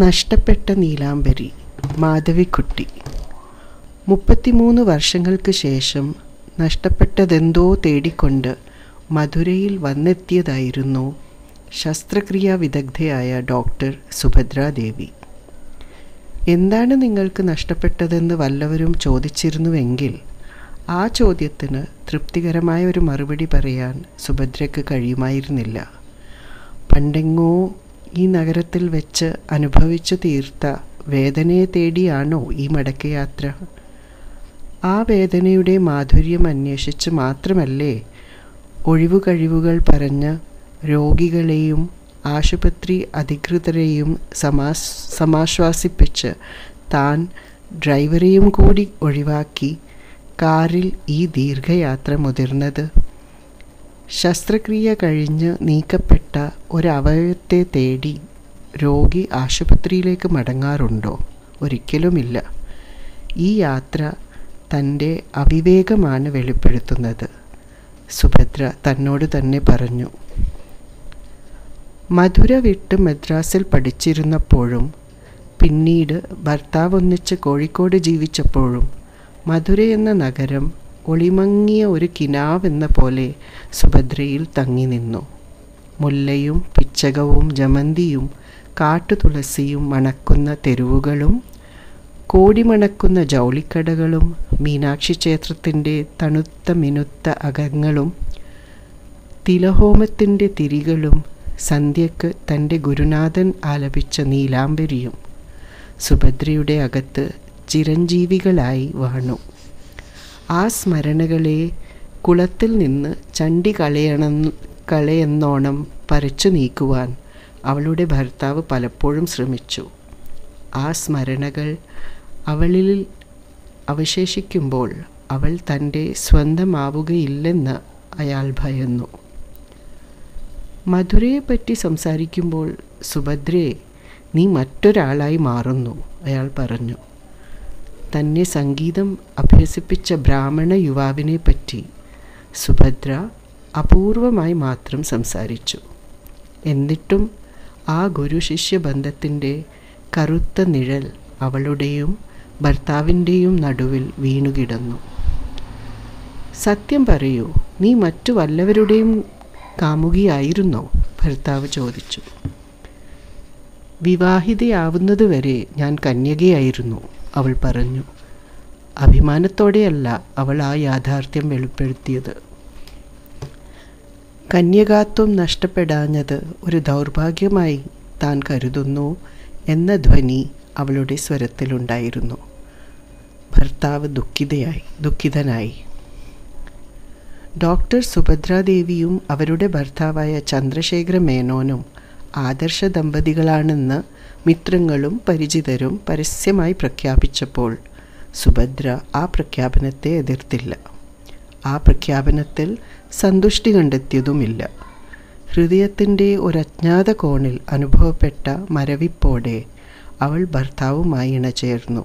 നഷ്ടപ്പെട്ട നീലാംബരി. മാധവിക്കുട്ടി. 33 വർഷങ്ങൾക്ക് ശേഷം നഷ്ടപ്പെട്ടതെന്തോ തേടിക്കൊണ്ട് മധുരയിൽ വന്നെത്തിയതായിരുന്നു ശസ്ത്രക്രിയാ വിദഗ്ധയായ ഡോക്ടർ സുഭദ്രാദേവി. എന്താണ് നിങ്ങൾക്ക് നഷ്ടപ്പെട്ടതെന്ന് വല്ലവരും ചോദിച്ചിരുന്നുവെങ്കിൽ ആ ചോദ്യത്തിന് തൃപ്തികരമായ ഒരു മറുപടി പറയാൻ സുഭദ്രയ്ക്ക് കഴിയുമായിരുന്നില്ല. പണ്ടെങ്ങോ ഈ നഗരത്തിൽ വെച്ച് അനുഭവിച്ചു തീർത്ത വേദനയെ തേടിയാണോ ഈ മടക്കയാത്ര? ആ വേദനയുടെ മാധുര്യം അന്വേഷിച്ച് മാത്രമല്ലേ ഒഴിവുകഴിവുകൾ പറഞ്ഞ് രോഗികളെയും ആശുപത്രി അധികൃതരെയും സമാശ്വാസിപ്പിച്ച് താൻ ഡ്രൈവറെയും കൂടി ഒഴിവാക്കി കാറിൽ ഈ ദീർഘയാത്ര മുതിർന്നത്? ശസ്ത്രക്രിയ കഴിഞ്ഞ് നീക്കപ്പെട്ട ഒരവയവത്തെ തേടി രോഗി ആശുപത്രിയിലേക്ക് മടങ്ങാറുണ്ടോ? ഒരിക്കലുമില്ല. ഈ യാത്ര തൻ്റെ അവിവേകമാണ് വെളിപ്പെടുത്തുന്നത്, സുഭദ്ര തന്നോട് തന്നെ പറഞ്ഞു. മധുര വിട്ട് മദ്രാസിൽ പഠിച്ചിരുന്നപ്പോഴും പിന്നീട് ഭർത്താവൊന്നിച്ച് കോഴിക്കോട് ജീവിച്ചപ്പോഴും മധുരയെന്ന നഗരം ഒളിമങ്ങിയ ഒരു കിനാവെന്ന പോലെ സുഭദ്രയിൽ തങ്ങി നിന്നു. മുല്ലയും പിച്ചകവും ജമന്തിയും കാട്ടുതുളസിയും മണക്കുന്ന തെരുവുകളും കോടിമണക്കുന്ന ജൗളിക്കടകളും മീനാക്ഷി ക്ഷേത്രത്തിൻ്റെ തണുത്ത മിനുത്ത അകങ്ങളും തിലഹോമത്തിൻ്റെ തിരികളും സന്ധ്യയ്ക്ക് തൻ്റെ ഗുരുനാഥൻ ആലപിച്ച നീലാംബരിയും സുഭദ്രയുടെ അകത്ത് ചിരഞ്ജീവികളായി വാണു. ആ സ്മരണകളെ കുളത്തിൽ നിന്ന് ചണ്ടി കളയെന്നോണം പറിച്ചു നീക്കുവാൻ അവളുടെ ഭർത്താവ് പലപ്പോഴും ശ്രമിച്ചു. ആ സ്മരണകൾ അവളിൽ അവശേഷിക്കുമ്പോൾ അവൾ തൻ്റെ സ്വന്തമാവുകയില്ലെന്ന് അയാൾ ഭയന്നു. മധുരയെപ്പറ്റി സംസാരിക്കുമ്പോൾ സുഭദ്രയെ നീ മറ്റൊരാളായി മാറുന്നു, അയാൾ പറഞ്ഞു. തന്നെ സംഗീതം അഭ്യസിപ്പിച്ച ബ്രാഹ്മണ യുവാവിനെ പറ്റി സുഭദ്ര അപൂർവമായി മാത്രം സംസാരിച്ചു. എന്നിട്ടും ആ ഗുരുശിഷ്യ ബന്ധത്തിൻ്റെ കറുത്ത നിഴൽ അവളുടെയും ഭർത്താവിൻ്റെയും നടുവിൽ വീണുകിടന്നു. സത്യം പറയൂ, നീ മറ്റു വല്ലവരുടെയും കാമുകിയായിരുന്നോ? ഭർത്താവ് ചോദിച്ചു. വിവാഹിതയാവുന്നതുവരെ ഞാൻ കന്യകയായിരുന്നു, അവൾ പറഞ്ഞു. അഭിമാനത്തോടെയല്ല അവൾ ആ യാഥാർത്ഥ്യം വെളിപ്പെടുത്തിയത്. കന്യകാത്വം നഷ്ടപ്പെടാഞ്ഞത് ഒരു ദൗർഭാഗ്യമായി താൻ കരുതുന്നു എന്ന ധ്വനി അവളുടെ സ്വരത്തിലുണ്ടായിരുന്നു. ഭർത്താവ് ദുഃഖിതനായി. ഡോക്ടർ സുഭദ്രാദേവിയും അവരുടെ ഭർത്താവായ ചന്ദ്രശേഖര മേനോനും ആദർശ ദമ്പതികളാണെന്ന് മിത്രങ്ങളും പരിചിതരും പരസ്യമായി പ്രഖ്യാപിച്ചപ്പോൾ സുഭദ്ര ആ പ്രഖ്യാപനത്തെ എതിർത്തില്ല. ആ പ്രഖ്യാപനത്തിൽ സന്തുഷ്ടി കണ്ടെത്തിയതുമില്ല. ഹൃദയത്തിൻ്റെ ഒരജ്ഞാത കോണിൽ അനുഭവപ്പെട്ട മരവിപ്പോടെ അവൾ ഭർത്താവുമായി ഇണചേർന്നു.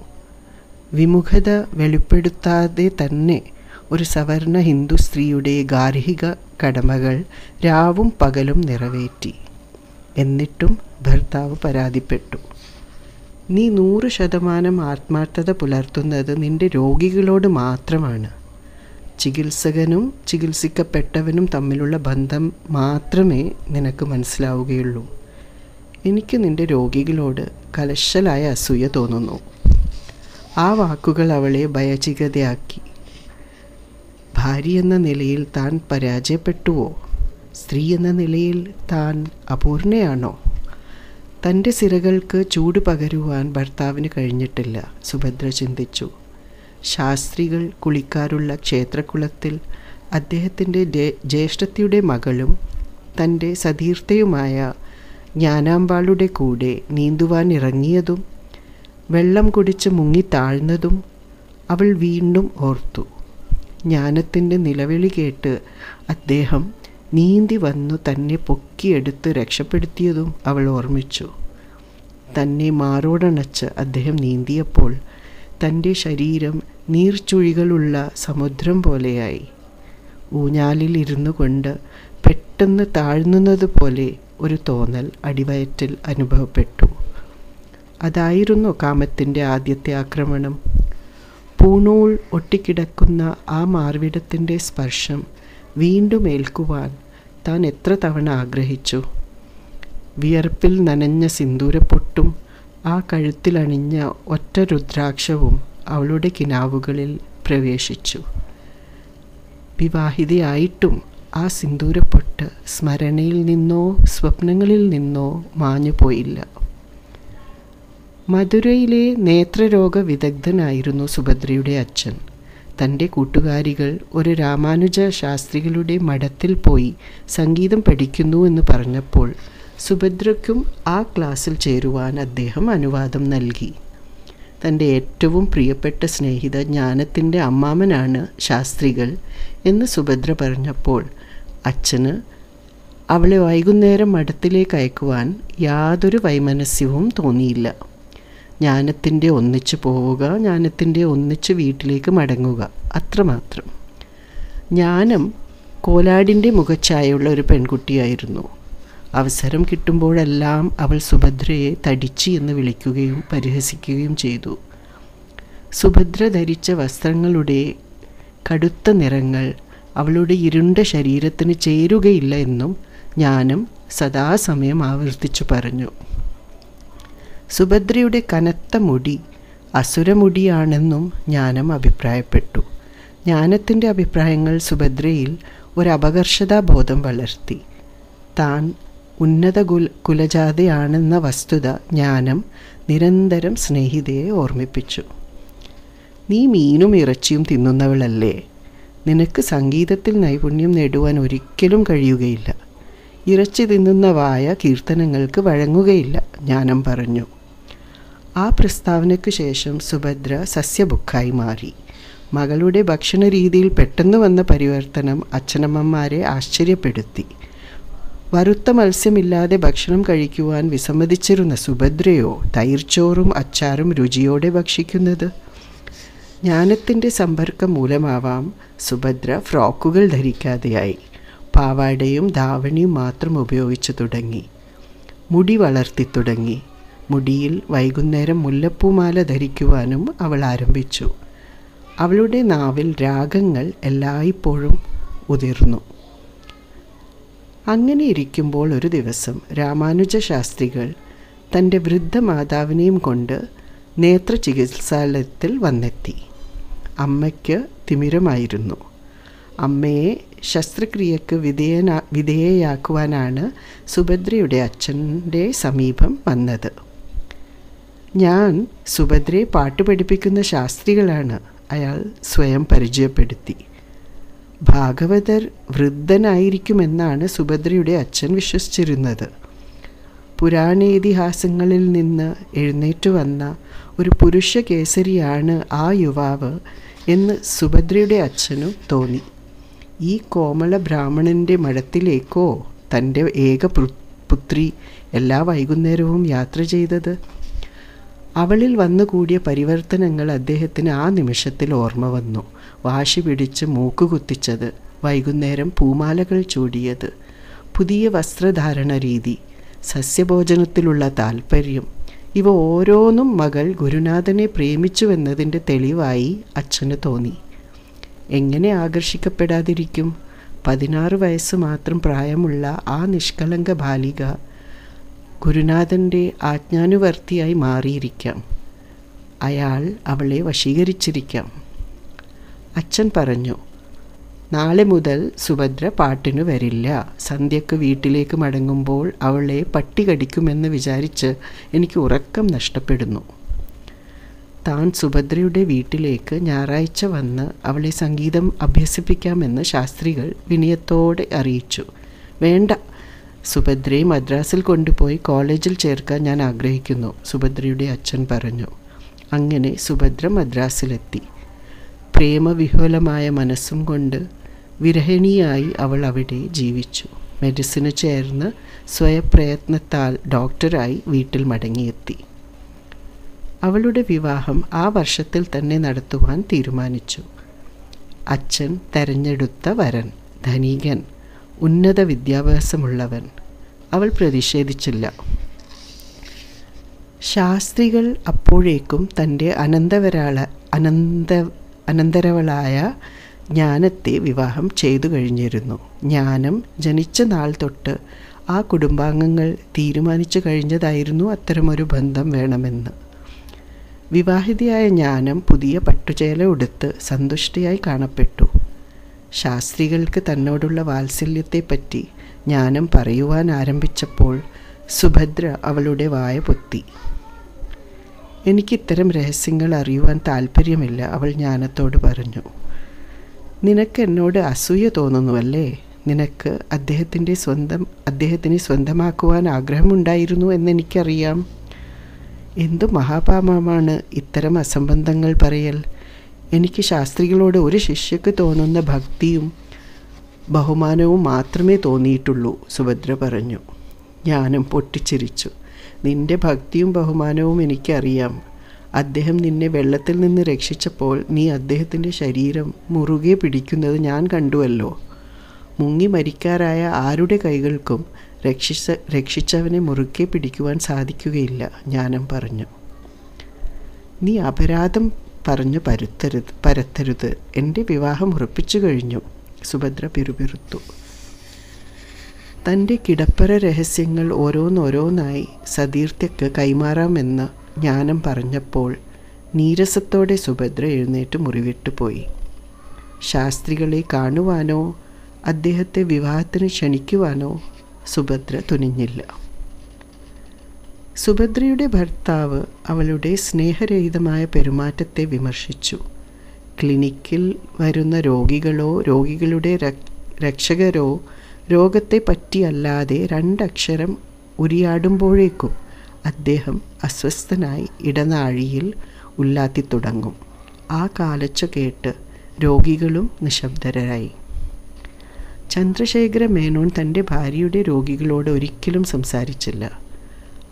വിമുഖത വെളിപ്പെടുത്താതെ തന്നെ ഒരു സവർണ ഹിന്ദു സ്ത്രീയുടെ ഗാർഹിക കടമകൾ രാവും പകലും നിറവേറ്റി. എന്നിട്ടും ഭർത്താവ് പരാതിപ്പെട്ടു. നീ 100% ആത്മാർത്ഥത പുലർത്തുന്നത് നിന്റെ രോഗികളോട് മാത്രമാണ്. ചികിത്സകനും ചികിത്സിക്കപ്പെട്ടവനും തമ്മിലുള്ള ബന്ധം മാത്രമേ നിനക്ക് മനസ്സിലാവുകയുള്ളൂ. എനിക്ക് നിന്റെ രോഗികളോട് കലശലായ അസൂയ തോന്നുന്നു. ആ വാക്കുകൾ അവളെ ഭയചകിതയാക്കി. ഭാര്യ എന്ന നിലയിൽ താൻ പരാജയപ്പെട്ടുവോ? സ്ത്രീ എന്ന നിലയിൽ താൻ അപൂർണയാണോ? തൻ്റെ സിരകൾക്ക് ചൂട് പകരുവാൻ ഭർത്താവിന് കഴിഞ്ഞിട്ടില്ല, സുഭദ്ര ചിന്തിച്ചു. ശാസ്ത്രികൾ കുളിക്കാറുള്ള ക്ഷേത്രക്കുളത്തിൽ അദ്ദേഹത്തിൻ്റെ ജ്യേഷ്ഠത്തിയുടെ മകളും തൻ്റെ സതീർത്ഥയുമായ ജ്ഞാനാമ്പാളുടെ കൂടെ നീന്തുവാൻ ഇറങ്ങിയതും വെള്ളം കുടിച്ച് മുങ്ങിത്താഴ്ന്നതും അവൾ വീണ്ടും ഓർത്തു. ജ്ഞാനത്തിൻ്റെ നിലവിളി കേട്ട് അദ്ദേഹം നീന്തി വന്നു തന്നെ പൊക്കിയെടുത്ത് രക്ഷപ്പെടുത്തിയതും അവൾ ഓർമ്മിച്ചു. തന്നെ മാറോടണച്ച് അദ്ദേഹം നീന്തിയപ്പോൾ തൻ്റെ ശരീരം നീർച്ചുഴികളുള്ള സമുദ്രം പോലെയായി. ഊഞ്ഞാലിൽ ഇരുന്നു കൊണ്ട് പെട്ടെന്ന് താഴ്ന്നുന്നത് പോലെ ഒരു തോന്നൽ അടിവയറ്റിൽ അനുഭവപ്പെട്ടു. അതായിരുന്നു കാമത്തിൻ്റെ ആദ്യത്തെ ആക്രമണം. പൂണൂൽ ഒട്ടിക്കിടക്കുന്ന ആ മാർവിടത്തിൻ്റെ സ്പർശം വീണ്ടും ഏൽക്കുവാൻ താൻ എത്ര തവണ ആഗ്രഹിച്ചു. വിയർപ്പിൽ നനഞ്ഞ സിന്ദൂരപ്പൊട്ടും ആ കഴുത്തിലണിഞ്ഞ ഒറ്റ രുദ്രാക്ഷവും അവളുടെ കിനാവുകളിൽ പ്രവേശിച്ചു. വിവാഹിതയായിട്ടും ആ സിന്ദൂരപ്പൊട്ട് സ്മരണയിൽ നിന്നോ സ്വപ്നങ്ങളിൽ നിന്നോ മാഞ്ഞുപോയില്ല. മധുരയിലെ നേത്രരോഗ വിദഗ്ധനായിരുന്നു സുഭദ്രയുടെ അച്ഛൻ. തൻ്റെ കൂട്ടുകാരികൾ ഒരു രാമാനുജ ശാസ്ത്രികളുടെ മഠത്തിൽ പോയി സംഗീതം പഠിക്കുന്നു എന്ന് പറഞ്ഞപ്പോൾ സുഭദ്രയ്ക്കും ആ ക്ലാസ്സിൽ ചേരുവാൻ അദ്ദേഹം അനുവാദം നൽകി. തൻ്റെ ഏറ്റവും പ്രിയപ്പെട്ട സ്നേഹിത ജ്ഞാനത്തിൻ്റെ അമ്മാമനാണ് ശാസ്ത്രികൾ എന്ന് സുഭദ്ര പറഞ്ഞപ്പോൾ അച്ഛന് അവളെ വൈകുന്നേരം മഠത്തിലേക്ക് അയക്കുവാൻ യാതൊരു വൈമനസ്യവും തോന്നിയില്ല. ജ്ഞാനത്തിൻ്റെ ഒന്നിച്ച് പോവുക, ജ്ഞാനത്തിൻ്റെ ഒന്നിച്ച് വീട്ടിലേക്ക് മടങ്ങുക, അത്രമാത്രം. ജ്ഞാനം കോലാടിൻ്റെ മുഖച്ഛായുള്ള ഒരു പെൺകുട്ടിയായിരുന്നു. അവസരം കിട്ടുമ്പോഴെല്ലാം അവൾ സുഭദ്രയെ തടിച്ചി എന്ന് വിളിക്കുകയും പരിഹസിക്കുകയും ചെയ്തു. സുഭദ്ര ധരിച്ച വസ്ത്രങ്ങളുടെ കടുത്ത നിറങ്ങൾ അവളുടെ ഇരുണ്ട ശരീരത്തിന് ചേരുകയില്ല എന്നും ജ്ഞാനം സദാസമയം ആവർത്തിച്ചു പറഞ്ഞു. സുഭദ്രയുടെ കനത്ത മുടി അസുരമുടിയാണെന്നും ജ്ഞാനം അഭിപ്രായപ്പെട്ടു. ജ്ഞാനത്തിൻ്റെ അഭിപ്രായങ്ങൾ സുഭദ്രയിൽ ഒരു അപകർഷതാബോധം വളർത്തി. താൻ ഉന്നത കുലജാതയാണെന്ന വസ്തുത ജ്ഞാനം നിരന്തരം സ്നേഹിതയെ ഓർമ്മിപ്പിച്ചു. നീ മീനും ഇറച്ചിയും തിന്നുന്നവളല്ലേ, നിനക്ക് സംഗീതത്തിൽ നൈപുണ്യം നേടുവാൻ ഒരിക്കലും കഴിയുകയില്ല. ഇറച്ചി തിന്നുന്ന വായ കീർത്തനങ്ങൾക്ക് വഴങ്ങുകയില്ല, ജ്ഞാനം പറഞ്ഞു. ആ പ്രസ്താവനയ്ക്ക് ശേഷം സുഭദ്ര സസ്യബുക്കായി മാറി. മകളുടെ ഭക്ഷണ രീതിയിൽ പെട്ടെന്ന് വന്ന പരിവർത്തനം അച്ഛനമ്മമാരെ ആശ്ചര്യപ്പെടുത്തി. വറുത്ത മത്സ്യമില്ലാതെ ഭക്ഷണം കഴിക്കുവാൻ വിസമ്മതിച്ചിരുന്ന സുഭദ്രയോ തൈർച്ചോറും അച്ചാറും രുചിയോടെ ഭക്ഷിക്കുന്നത്. ജ്ഞാനത്തിൻ്റെ സമ്പർക്കം മൂലമാവാം സുഭദ്ര ഫ്രോക്കുകൾ ധരിക്കാതെയായി. പാവാടയും ധാവണിയും മാത്രം ഉപയോഗിച്ചു തുടങ്ങി. മുടി വളർത്തി തുടങ്ങി. മുടിയിൽ വൈകുന്നേരം മുല്ലപ്പൂമാല ധരിക്കുവാനും അവൾ ആരംഭിച്ചു. അവളുടെ നാവിൽ രാഗങ്ങൾ എല്ലായ്പ്പോഴും ഉതിർന്നു. അങ്ങനെ ഇരിക്കുമ്പോൾ ഒരു ദിവസം രാമാനുജ ശാസ്ത്രികൾ തൻ്റെ വൃദ്ധ മാതാവിനെയും കൊണ്ട് നേത്ര ചികിത്സാലയത്തിൽ വന്നെത്തി. അമ്മയ്ക്ക് തിമിരമായിരുന്നു. അമ്മയെ ശസ്ത്രക്രിയക്ക് വിധേയയാക്കുവാനാണ് സുഭദ്രയുടെ അച്ഛൻ്റെ സമീപം വന്നത്. ഞാൻ സുഭദ്രയെ പാട്ട് പഠിപ്പിക്കുന്ന ശാസ്ത്രികളാണ്, അയാൾ സ്വയം പരിചയപ്പെടുത്തി. ഭാഗവതർ വൃദ്ധനായിരിക്കുമെന്നാണ് സുഭദ്രയുടെ അച്ഛൻ വിശ്വസിച്ചിരുന്നത്. പുരാണേതിഹാസങ്ങളിൽ നിന്ന് എഴുന്നേറ്റു വന്ന ഒരു പുരുഷ കേസരിയാണ് ആ യുവാവ് എന്ന് സുഭദ്രയുടെ അച്ഛനും തോന്നി. ഈ കോമള ബ്രാഹ്മണൻ്റെ മഠത്തിലേക്കോ തൻ്റെ ഏക പുത്രി എല്ലാ വൈകുന്നേരവും യാത്ര ചെയ്തത്? അവളിൽ വന്നുകൂടിയ പരിവർത്തനങ്ങൾ അദ്ദേഹത്തിന് ആ നിമിഷത്തിൽ ഓർമ്മ വന്നു. വാശി പിടിച്ച് മൂക്കുകുത്തിച്ചത്, വൈകുന്നേരം പൂമാലകൾ ചൂടിയത്, പുതിയ വസ്ത്രധാരണ രീതി, സസ്യഭോജനത്തിലുള്ള താൽപ്പര്യം, ഇവ ഓരോന്നും മകൾ ഗുരുനാഥനെ പ്രേമിച്ചുവെന്നതിൻ്റെ തെളിവായി അച്ഛന് തോന്നി. എങ്ങനെ ആകർഷിക്കപ്പെടാതിരിക്കും? 16 വയസ്സ് മാത്രം പ്രായമുള്ള ആ നിഷ്കളങ്ക ബാലിക ഗുരുനാഥൻ്റെ ആജ്ഞാനുവർത്തിയായി മാറിയിരിക്കാം. അയാൾ അവളെ വശീകരിച്ചിരിക്കാം. അച്ഛൻ പറഞ്ഞു, നാളെ മുതൽ സുഭദ്ര പാട്ടിനു വരില്ല. സന്ധ്യക്ക് വീട്ടിലേക്ക് മടങ്ങുമ്പോൾ അവളെ പട്ടി കടിക്കുമെന്ന് വിചാരിച്ച് എനിക്ക് ഉറക്കം നഷ്ടപ്പെടുന്നു. താൻ സുഭദ്രയുടെ വീട്ടിലേക്ക് ഞായറാഴ്ച വന്ന് അവളെ സംഗീതം അഭ്യസിപ്പിക്കാമെന്ന് ശാസ്ത്രികൾ വിനയത്തോടെ അറിയിച്ചു. വേണ്ട, സുഭദ്രയെ മദ്രാസിൽ കൊണ്ടുപോയി കോളേജിൽ ചേർക്കാൻ ഞാൻ ആഗ്രഹിക്കുന്നു, സുഭദ്രയുടെ അച്ഛൻ പറഞ്ഞു. അങ്ങനെ സുഭദ്ര മദ്രാസിലെത്തി. പ്രേമവിഹ്വലമായ മനസ്സും കൊണ്ട് വിരഹിണിയായി അവൾ അവിടെ ജീവിച്ചു. മെഡിസിന് ചേർന്ന് സ്വയപ്രയത്നത്താൽ ഡോക്ടറായി വീട്ടിൽ മടങ്ങിയെത്തി. അവളുടെ വിവാഹം ആ വർഷത്തിൽ തന്നെ നടത്തുവാൻ തീരുമാനിച്ചു. അച്ഛൻ തെരഞ്ഞെടുത്ത വരൻ ധനികൻ, ഉന്നത വിദ്യാഭ്യാസമുള്ളവൻ. അവൾ പ്രതിഷേധിച്ചില്ല. ശാസ്ത്രികൾ അപ്പോഴേക്കും തൻ്റെ അനന്തരവളായ ജ്ഞാനത്തെ വിവാഹം ചെയ്തു കഴിഞ്ഞിരുന്നു. ജ്ഞാനം ജനിച്ച നാൾ തൊട്ട് ആ കുടുംബാംഗങ്ങൾ തീരുമാനിച്ചു കഴിഞ്ഞതായിരുന്നു അത്തരമൊരു ബന്ധം വേണമെന്ന്. വിവാഹിതയായ ജ്ഞാനം പുതിയ പട്ടുചേല ഉടുത്ത് സന്തുഷ്ടയായി കാണപ്പെട്ടു. ശാസ്ത്രികൾക്ക് തന്നോടുള്ള വാത്സല്യത്തെപ്പറ്റി ജ്ഞാനം പറയുവാൻ ആരംഭിച്ചപ്പോൾ സുഭദ്ര അവളുടെ വായ പൊത്തി. എനിക്കിത്തരം രഹസ്യങ്ങൾ അറിയുവാൻ താല്പര്യമില്ല, അവൾ ജ്ഞാനത്തോട് പറഞ്ഞു. നിനക്ക് എന്നോട് അസൂയ തോന്നുന്നുവല്ലേ? നിനക്ക് അദ്ദേഹത്തിനെ സ്വന്തമാക്കുവാൻ ആഗ്രഹമുണ്ടായിരുന്നു എന്നെനിക്കറിയാം. എന്തു മഹാപാപമാണ് ഇത്തരം അസംബന്ധങ്ങൾ പറയൽ. എനിക്ക് ശാസ്ത്രികളോട് ഒരു ശിഷ്യക്ക് തോന്നുന്ന ഭക്തിയും ബഹുമാനവും മാത്രമേ തോന്നിയിട്ടുള്ളൂ, സുഭദ്ര പറഞ്ഞു. ജ്ഞാനം പൊട്ടിച്ചിരിച്ചു. നിന്റെ ഭക്തിയും ബഹുമാനവും എനിക്കറിയാം. അദ്ദേഹം നിന്നെ വെള്ളത്തിൽ നിന്ന് രക്ഷിച്ചപ്പോൾ നീ അദ്ദേഹത്തിൻ്റെ ശരീരം മുറുകെ പിടിക്കുന്നത് ഞാൻ കണ്ടുവല്ലോ. മുങ്ങി മരിക്കാറായ ആരുടെ കൈകൾക്കും രക്ഷിച്ചവനെ മുറുകെ പിടിക്കുവാൻ സാധിക്കുകയില്ല, ജ്ഞാനം പറഞ്ഞു. നീ അപരാധം പറഞ്ഞു പരത്തരുത്. എൻ്റെ വിവാഹം ഉറപ്പിച്ചു കഴിഞ്ഞു, സുഭദ്ര പിറുപിറുത്തു. തൻ്റെ കിടപ്പറ രഹസ്യങ്ങൾ ഓരോന്നോരോന്നായി സതീർത്ഥ്യക്ക് കൈമാറാമെന്ന് ജ്ഞാനം പറഞ്ഞപ്പോൾ നീരസത്തോടെ സുഭദ്ര എഴുന്നേറ്റ് മുറിവിട്ടു പോയി. ശാസ്ത്രികളെ കാണുവാനോ അദ്ദേഹത്തെ വിവാഹത്തിന് ക്ഷണിക്കുവാനോ സുഭദ്ര തുനിഞ്ഞില്ല. സുഭദ്രയുടെ ഭർത്താവ് അവളുടെ സ്നേഹരഹിതമായ പെരുമാറ്റത്തെ വിമർശിച്ചു. ക്ലിനിക്കിൽ വരുന്ന രോഗികളോ രോഗികളുടെ രക്ഷകരോ രോഗത്തെ പറ്റിയല്ലാതെ രണ്ടക്ഷരം ഉരിയാടുമ്പോഴേക്കും അദ്ദേഹം അസ്വസ്ഥനായി ഇടനാഴിയിൽ ഉല്ലാത്തി തുടങ്ങും. ആ കാലച്ച കേട്ട് രോഗികളും നിശബ്ദരായി. ചന്ദ്രശേഖര മേനോൻ തൻ്റെ ഭാര്യയുടെ രോഗികളോട് ഒരിക്കലും സംസാരിച്ചില്ല.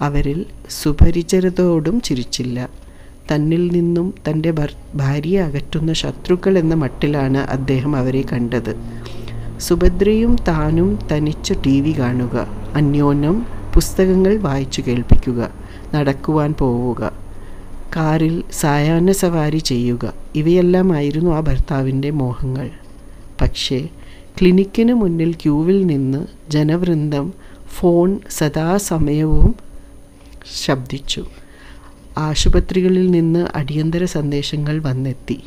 അവരിൽ സുപരിചിതരോടും ചിരിച്ചില്ല. തന്നിൽ നിന്നും തൻ്റെ ഭാര്യയെ അകറ്റുന്ന ശത്രുക്കൾ എന്ന മട്ടിലാണ് അദ്ദേഹം അവരെ കണ്ടത്. സുഭദ്രയും താനും തനിച്ച് TV കാണുക, അന്യോന്യം പുസ്തകങ്ങൾ വായിച്ചു കേൾപ്പിക്കുക, നടക്കുവാൻ പോവുക, കാറിൽ സായാഹ്ന സവാരി ചെയ്യുക, ഇവയെല്ലാമായിരുന്നു ആ ഭർത്താവിൻ്റെ മോഹങ്ങൾ. പക്ഷേ ക്ലിനിക്കിന് മുന്നിൽ ക്യൂവിൽ നിന്ന് ജനവൃന്ദം ഫോൺ സദാസമയവും ശബ്ദിച്ചു. ആശുപത്രികളിൽ നിന്ന് അടിയന്തര സന്ദേശങ്ങൾ വന്നെത്തി.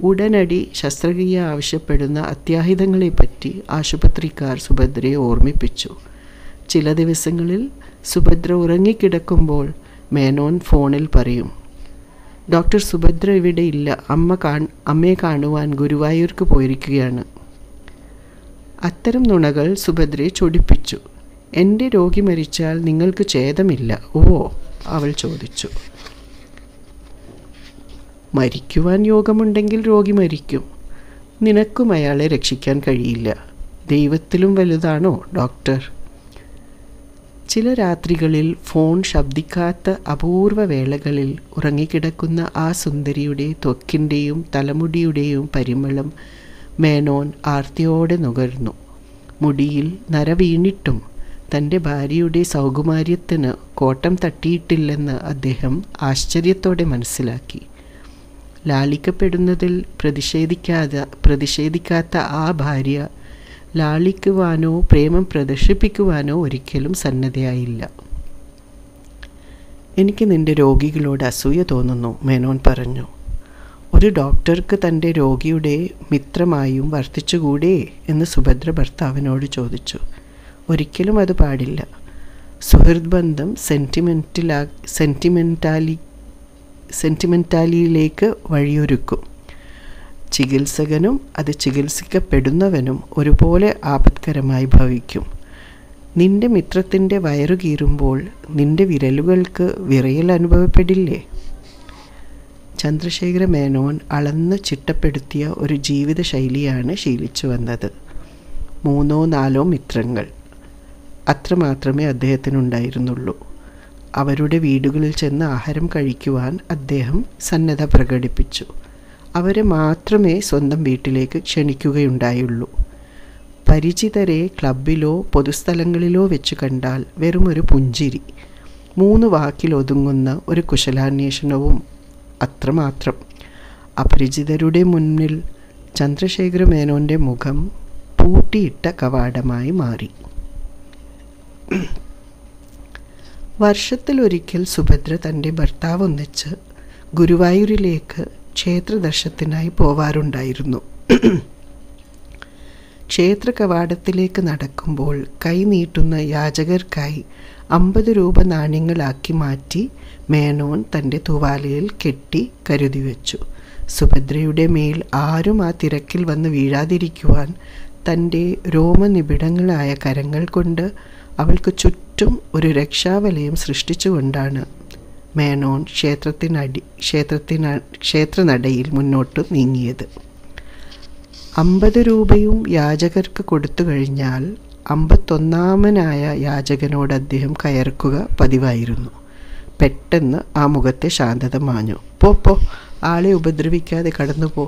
ഉടനടി ശസ്ത്രക്രിയ ആവശ്യപ്പെടുന്ന അത്യാഹിതങ്ങളെപ്പറ്റി ആശുപത്രിക്കാർ സുഭദ്രയെ ഓർമ്മിപ്പിച്ചു. ചില ദിവസങ്ങളിൽ സുഭദ്ര ഉറങ്ങിക്കിടക്കുമ്പോൾ മേനോൻ ഫോണിൽ പറയും, ഡോക്ടർ സുഭദ്ര ഇവിടെ ഇല്ല, അമ്മയെ കാണുവാൻ ഗുരുവായൂർക്ക് പോയിരിക്കുകയാണ്. അത്തരം നുണകൾ സുഭദ്രയെ ചൊടിപ്പിച്ചു. എൻ്റെ രോഗി മരിച്ചാൽ നിങ്ങൾക്ക് ഛേദമില്ല ഓ? അവൾ ചോദിച്ചു. മരിക്കുവാൻ യോഗമുണ്ടെങ്കിൽ രോഗി മരിക്കും. നിനക്കും അയാളെ രക്ഷിക്കാൻ കഴിയില്ല. ദൈവത്തിലും വലുതാണോ ഡോക്ടർ? ചില രാത്രികളിൽ ഫോൺ ശബ്ദിക്കാത്ത അപൂർവ വേളകളിൽ ഉറങ്ങിക്കിടക്കുന്ന ആ സുന്ദരിയുടെ ത്വക്കിൻ്റെയും തലമുടിയുടെയും പരിമളം മേനോൻ ആർത്തിയോടെ നുകർന്നു. മുടിയിൽ നര വീണിട്ടും തൻ്റെ ഭാര്യയുടെ സൗകുമാര്യത്തിന് കോട്ടം തട്ടിയിട്ടില്ലെന്ന് അദ്ദേഹം ആശ്ചര്യത്തോടെ മനസ്സിലാക്കി. ലാളിക്കപ്പെടുന്നതിൽ പ്രതിഷേധിക്കാത്ത ആ ഭാര്യ ലാളിക്കുവാനോ പ്രേമം പ്രദർശിപ്പിക്കുവാനോ ഒരിക്കലും സന്നദ്ധയായില്ല. എനിക്ക് നിൻ്റെ രോഗികളോട് അസൂയ തോന്നുന്നു, മേനോൻ പറഞ്ഞു. ഒരു ഡോക്ടർക്ക് തൻ്റെ രോഗിയുടെ മിത്രമായും വർത്തിച്ചുകൂടെ എന്ന് സുഭദ്ര ഭർത്താവിനോട് ചോദിച്ചു. ഒരിക്കലും അത് പാടില്ല. സുഹൃത് ബന്ധം സെൻറ്റിമെൻറ്റാലിയിലേക്ക് വഴിയൊരുക്കും. ചികിത്സകനും അത് ചികിത്സിക്കപ്പെടുന്നവനും ഒരുപോലെ ആപത്കരമായി ഭവിക്കും. നിന്റെ മിത്രത്തിൻ്റെ വയറു കീറുമ്പോൾ നിന്റെ വിരലുകൾക്ക് വിറയൽ അനുഭവപ്പെടില്ലേ? ചന്ദ്രശേഖര മേനോൻ അളന്ന് ചിട്ടപ്പെടുത്തിയ ഒരു ജീവിതശൈലിയാണ് ശീലിച്ചു വന്നത്. 3 or 4 മിത്രങ്ങൾ അത്രമാത്രമേ അദ്ദേഹത്തിനുണ്ടായിരുന്നുള്ളൂ. അവരുടെ വീടുകളിൽ ചെന്ന് ആഹാരം കഴിക്കുവാൻ അദ്ദേഹം സന്നദ്ധ പ്രകടിപ്പിച്ചു. അവരെ മാത്രമേ സ്വന്തം വീട്ടിലേക്ക് ക്ഷണിക്കുകയുണ്ടായുള്ളൂ. പരിചിതരെ ക്ലബിലോ പൊതുസ്ഥലങ്ങളിലോ വെച്ച് കണ്ടാൽ വെറുമൊരു പുഞ്ചിരി. 3 വാക്കിലൊതുങ്ങുന്ന ഒരു കുശലാന്വേഷണവും അത്രമാത്രം. അപരിചിതരുടെ മുന്നിൽ ചന്ദ്രശേഖര മേനോൻ്റെ മുഖം പൂട്ടിയിട്ട കവാടമായി മാറി. വർഷത്തിലൊരിക്കൽ സുഭദ്ര തൻ്റെ ഭർത്താവൊന്നിച്ച് ഗുരുവായൂരിലേക്ക് ക്ഷേത്രദർശനത്തിനായി പോവാറുണ്ടായിരുന്നു. ക്ഷേത്ര കവാടത്തിലേക്ക് നടക്കുമ്പോൾ കൈ നീട്ടുന്ന യാചകർക്കായി 50 രൂപ നാണ്യങ്ങളാക്കി മാറ്റി മേനോൻ തൻ്റെ തുവാലയിൽ കെട്ടി കരുതി വെച്ചു. സുഭദ്രയുടെ മേൽ ആരും ആ തിരക്കിൽ വന്ന് വീഴാതിരിക്കുവാൻ തൻ്റെ രോമനിബിഡങ്ങളായ കരങ്ങൾ കൊണ്ട് അവൾക്ക് ചുറ്റും ഒരു രക്ഷാവലയം സൃഷ്ടിച്ചുകൊണ്ടാണ് മേനോൻ ക്ഷേത്രനടയിൽ മുന്നോട്ട് നീങ്ങിയത്. 50 രൂപയും യാചകർക്ക് കൊടുത്തു കഴിഞ്ഞാൽ 51-ാമനായ യാചകനോട് അദ്ദേഹം കയർക്കുക പതിവായിരുന്നു. പെട്ടെന്ന് ആ മുഖത്തെ ശാന്തത മാഞ്ഞു. പോ, ആളെ ഉപദ്രവിക്കാതെ കടന്നുപോ,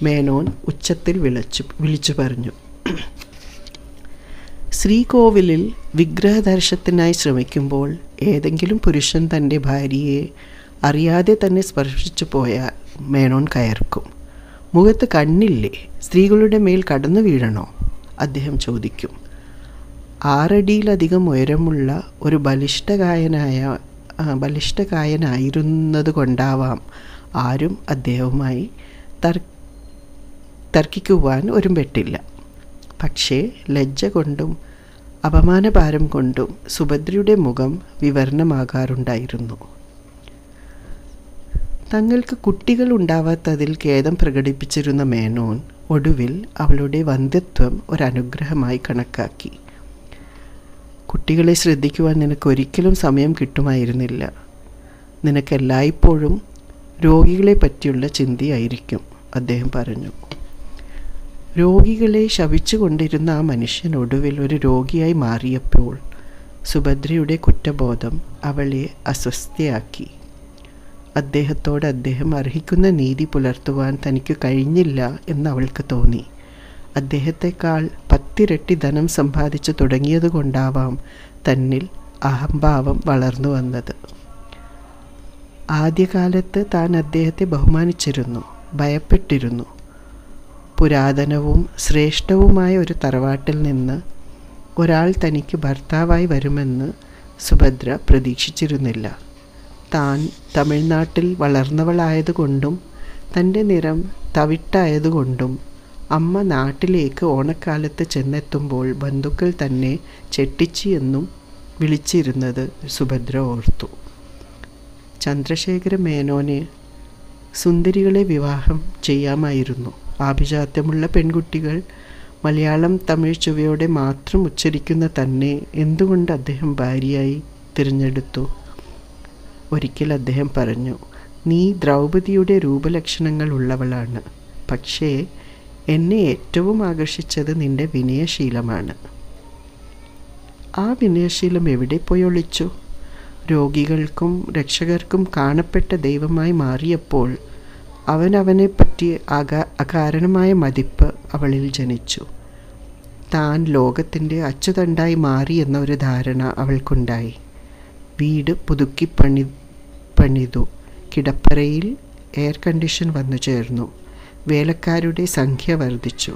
മേനോൻ ഉച്ചത്തിൽ വിളിച്ചു പറഞ്ഞു. ശ്രീകോവിലിൽ വിഗ്രഹദർശനത്തിനായി ശ്രമിക്കുമ്പോൾ ഏതെങ്കിലും പുരുഷൻ തൻ്റെ ഭാര്യയെ അറിയാതെ തന്നെ സ്പർശിച്ചു പോയാൽ മേനോൻ കയർക്കും. മുഖത്ത് കണ്ണില്ലേ, സ്ത്രീകളുടെ മേൽ കടന്നു വീഴണോ? അദ്ദേഹം ചോദിക്കും. 6 അടിയിലധികം ഉയരമുള്ള ഒരു ബലിഷ്ഠകായനായിരുന്നത് കൊണ്ടാവാം ആരും അദ്ദേഹവുമായി തർക്കിക്കുവാൻ ഒരുമ്പെട്ടില്ല. പക്ഷേ ലജ്ജ കൊണ്ടും അപമാനഭാരം കൊണ്ടും സുഭദ്രയുടെ മുഖം വിവരണമാകാറുണ്ടായിരുന്നു. തങ്ങൾക്ക് കുട്ടികൾ ഉണ്ടാവാത്തതിൽ ഖേദം പ്രകടിപ്പിച്ചിരുന്ന മേനോൻ ഒടുവിൽ അവളുടെ വന്ധ്യത്വം ഒരനുഗ്രഹമായി കണക്കാക്കി. കുട്ടികളെ ശ്രദ്ധിക്കുവാൻ നിനക്കൊരിക്കലും സമയം കിട്ടുമായിരുന്നില്ല. നിനക്കെല്ലായ്പ്പോഴും രോഗികളെ പറ്റിയുള്ള ചിന്തയായിരിക്കും, അദ്ദേഹം പറഞ്ഞു. രോഗികളെ ശപിച്ചുകൊണ്ടിരുന്ന ആ മനുഷ്യൻ ഒടുവിൽ ഒരു രോഗിയായി മാറിയപ്പോൾ സുഭദ്രയുടെ കുറ്റബോധം അവളെ അസ്വസ്ഥയാക്കി. അദ്ദേഹത്തോട് അദ്ദേഹം അർഹിക്കുന്ന നീതി പുലർത്തുവാൻ തനിക്ക് കഴിഞ്ഞില്ല എന്ന് അവൾക്ക് തോന്നി. അദ്ദേഹത്തെക്കാൾ 10 ഇരട്ടി ധനം സമ്പാദിച്ചു തുടങ്ങിയതുകൊണ്ടാവാം തന്നിൽ അഹംഭാവം വളർന്നു വന്നത്. ആദ്യകാലത്ത് താൻ അദ്ദേഹത്തെ ബഹുമാനിച്ചിരുന്നു, ഭയപ്പെട്ടിരുന്നു. പുരാതനവും ശ്രേഷ്ഠവുമായ ഒരു തറവാട്ടിൽ നിന്ന് ഒരാൾ തനിക്ക് ഭർത്താവായി വരുമെന്ന് സുഭദ്ര പ്രതീക്ഷിച്ചിരുന്നില്ല. താൻ തമിഴ്നാട്ടിൽ വളർന്നവളായതുകൊണ്ടും തൻ്റെ നിറം തവിട്ടായതുകൊണ്ടും അമ്മ നാട്ടിലേക്ക് ഓണക്കാലത്ത് ചെന്നെത്തുമ്പോൾ ബന്ധുക്കൾ തന്നെ ചെട്ടിച്ചി എന്നും വിളിച്ചിരുന്നത് സുഭദ്ര ഓർത്തു. ചന്ദ്രശേഖര മേനോന് സുന്ദരികളെ വിവാഹം ചെയ്യാമായിരുന്നു. ആഭിജാത്യമുള്ള പെൺകുട്ടികൾ മലയാളം തമിഴ് ചുവയോടെ മാത്രം ഉച്ചരിക്കുന്ന തന്നെ എന്തുകൊണ്ട് അദ്ദേഹം ഭാര്യയായി തിരഞ്ഞെടുത്തു? ഒരിക്കൽ അദ്ദേഹം പറഞ്ഞു, നീ ദ്രൗപദിയുടെ രൂപലക്ഷണങ്ങൾ ഉള്ളവളാണ്, പക്ഷേ എന്നെ ഏറ്റവും ആകർഷിച്ചത് നിന്റെ വിനയശീലമാണ്. ആ വിനയശീലം എവിടെ പോയി ഒളിച്ചു? രോഗികൾക്കും രക്ഷകർക്കും കാണപ്പെട്ട ദൈവമായി മാറിയപ്പോൾ അവനെപ്പറ്റി അകാരണമായ മതിപ്പ് അവളിൽ ജനിച്ചു. താൻ ലോകത്തിൻ്റെ അച്ചുതണ്ടായി മാറി എന്ന ഒരു ധാരണ അവൾക്കുണ്ടായി. വീട് പുതുക്കി പണിതു. കിടപ്പറയിൽ എയർ കണ്ടീഷൻ വന്നു ചേർന്നു. വേലക്കാരുടെ സംഖ്യ വർദ്ധിച്ചു.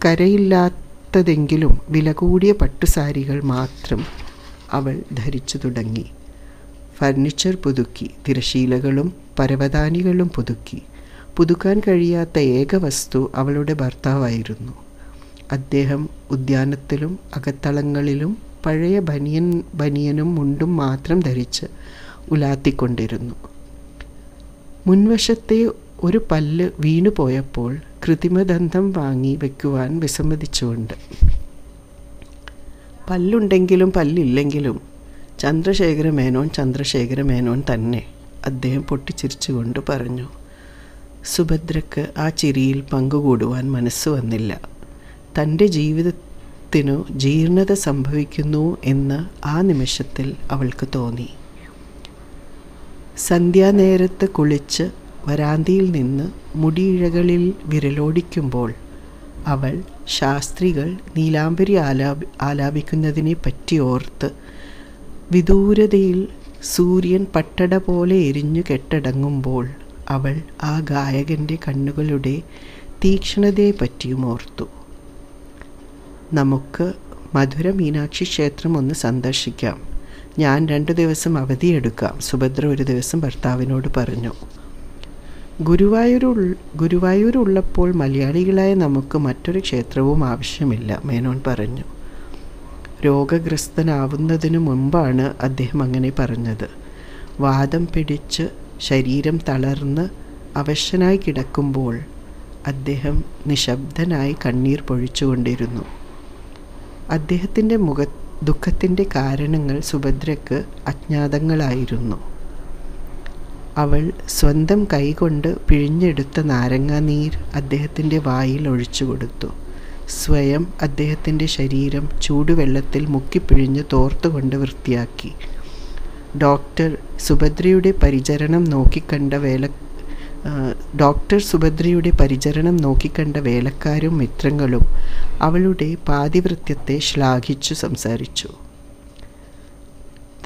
കരയില്ലാത്തതെങ്കിലും വില കൂടിയ പട്ടുസാരികൾ മാത്രം അവൾ ധരിച്ചു തുടങ്ങി. ഫർണിച്ചർ പുതുക്കി, തിരശീലകളും പരവതാനികളും പുതുക്കി. പുതുക്കാൻ കഴിയാത്ത ഏക വസ്തു അവളുടെ ഭർത്താവായിരുന്നു. അദ്ദേഹം ഉദ്യാനത്തിലും അകത്തളങ്ങളിലും പഴയ ബനിയനും മുണ്ടും മാത്രം ധരിച്ച് ഉലാത്തിക്കൊണ്ടിരുന്നു. മുൻവശത്തെ ഒരു പല്ല് വീണുപോയപ്പോൾ കൃത്രിമദന്തം വാങ്ങി വയ്ക്കുവാൻ വിസമ്മതിച്ചുകൊണ്ട്. പല്ലുണ്ടെങ്കിലും പല്ലില്ലെങ്കിലും ചന്ദ്രശേഖര മേനോൻ തന്നെ, അദ്ദേഹം പൊട്ടിച്ചിരിച്ചുകൊണ്ട് പറഞ്ഞു. സുഭദ്രക്ക് ആ ചിരിയിൽ പങ്കുകൂടുവാൻ മനസ്സ് വന്നില്ല. തൻ്റെ ജീവിതത്തിനു ജീർണത സംഭവിക്കുന്നു എന്ന് ആ നിമിഷത്തിൽ അവൾക്ക് തോന്നി. സന്ധ്യാനേരത്ത് കുളിച്ച് വരാന്തിയിൽ നിന്ന് മുടിയിഴകളിൽ വിരലോടിക്കുമ്പോൾ അവൾ ശാസ്ത്രികൾ നീലാംബരി ആലാപിക്കുന്നതിനെ പറ്റി ഓർത്ത് വിദൂരതയിൽ സൂര്യൻ പട്ടട പോലെ എരിഞ്ഞു കെട്ടടങ്ങുമ്പോൾ അവൾ ആ ഗായകൻ്റെ കണ്ണുകളുടെ തീക്ഷ്ണതയെപ്പറ്റിയും ഓർത്തു. നമുക്ക് മധുര മീനാക്ഷി ക്ഷേത്രം ഒന്ന് സന്ദർശിക്കാം. ഞാൻ 2 ദിവസം അവധിയെടുക്കാം, സുഭദ്ര ഒരു ദിവസം ഭർത്താവിനോട് പറഞ്ഞു. ഗുരുവായൂരുള്ളപ്പോൾ മലയാളികളായ നമുക്ക് മറ്റൊരു ക്ഷേത്രവും ആവശ്യമില്ല, മേനോൻ പറഞ്ഞു. രോഗഗ്രസ്തനാവുന്നതിനു മുമ്പാണ് അദ്ദേഹം അങ്ങനെ പറഞ്ഞത്. വാദം പിടിച്ച് ശരീരം തളർന്ന് അവശനായി കിടക്കുമ്പോൾ അദ്ദേഹം നിശബ്ദനായി കണ്ണീർ പൊഴിച്ചുകൊണ്ടിരുന്നു. അദ്ദേഹത്തിൻ്റെ ദുഃഖത്തിൻ്റെ കാരണങ്ങൾ സുഭദ്രയ്ക്ക് അജ്ഞാതങ്ങളായിരുന്നു. അവൾ സ്വന്തം കൈകൊണ്ട് പിഴിഞ്ഞെടുത്ത നാരങ്ങാനീർ അദ്ദേഹത്തിൻ്റെ വായിൽ ഒഴിച്ചു കൊടുത്തു. സ്വയം അദ്ദേഹത്തിൻ്റെ ശരീരം ചൂടുവെള്ളത്തിൽ മുക്കിപ്പിഴിഞ്ഞ് തോർത്തുകൊണ്ട് വൃത്തിയാക്കി. ഡോക്ടർ സുഭദ്രയുടെ പരിചരണം നോക്കിക്കണ്ട വേലക്കാരും മിത്രങ്ങളും അവളുടെ പാതിവൃത്യത്തെ ശ്ലാഘിച്ചു സംസാരിച്ചു.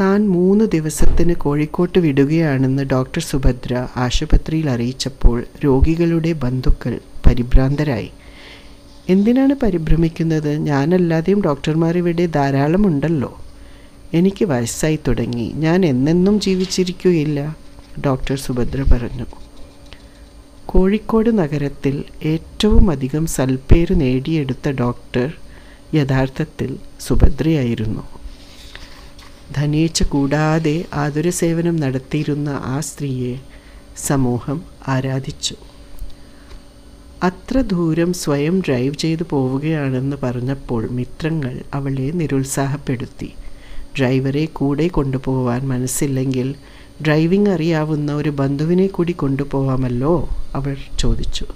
താൻ 3 ദിവസത്തിന് കോഴിക്കോട്ട് വിടുകയാണെന്ന് ഡോക്ടർ സുഭദ്ര ആശുപത്രിയിൽ അറിയിച്ചപ്പോൾ രോഗികളുടെ ബന്ധുക്കൾ പരിഭ്രാന്തരായി. എന്തിനാണ് പരിഭ്രമിക്കുന്നത്? ഞാനല്ലാതെയും ഡോക്ടർമാർ ഇവിടെ ധാരാളമുണ്ടല്ലോ. എനിക്ക് വയസ്സായി തുടങ്ങി, ഞാൻ എന്നെന്നും ജീവിച്ചിരിക്കുകയില്ല, ഡോക്ടർ സുഭദ്ര പറഞ്ഞു. കോഴിക്കോട് നഗരത്തിൽ ഏറ്റവും അധികം സൽപ്പേര് നേടിയെടുത്ത ഡോക്ടർ യഥാർത്ഥത്തിൽ സുഭദ്രയായിരുന്നു. ധനേച്ഛ കൂടാതെ ആതുര സേവനം നടത്തിയിരുന്ന ആ സ്ത്രീയെ സമൂഹം ആരാധിച്ചു. അത്ര ദൂരം സ്വയം ഡ്രൈവ് ചെയ്തു പോവുകയാണെന്ന് പറഞ്ഞപ്പോൾ മിത്രങ്ങൾ അവളെ നിരുത്സാഹപ്പെടുത്തി. ഡ്രൈവറെ കൂടെ കൊണ്ടുപോവാൻ മനസ്സില്ലെങ്കിൽ ഡ്രൈവിംഗ് അറിയാവുന്ന ഒരു ബന്ധുവിനെ കൂടി കൊണ്ടുപോവാമല്ലോ, അവൾ ചോദിച്ചു.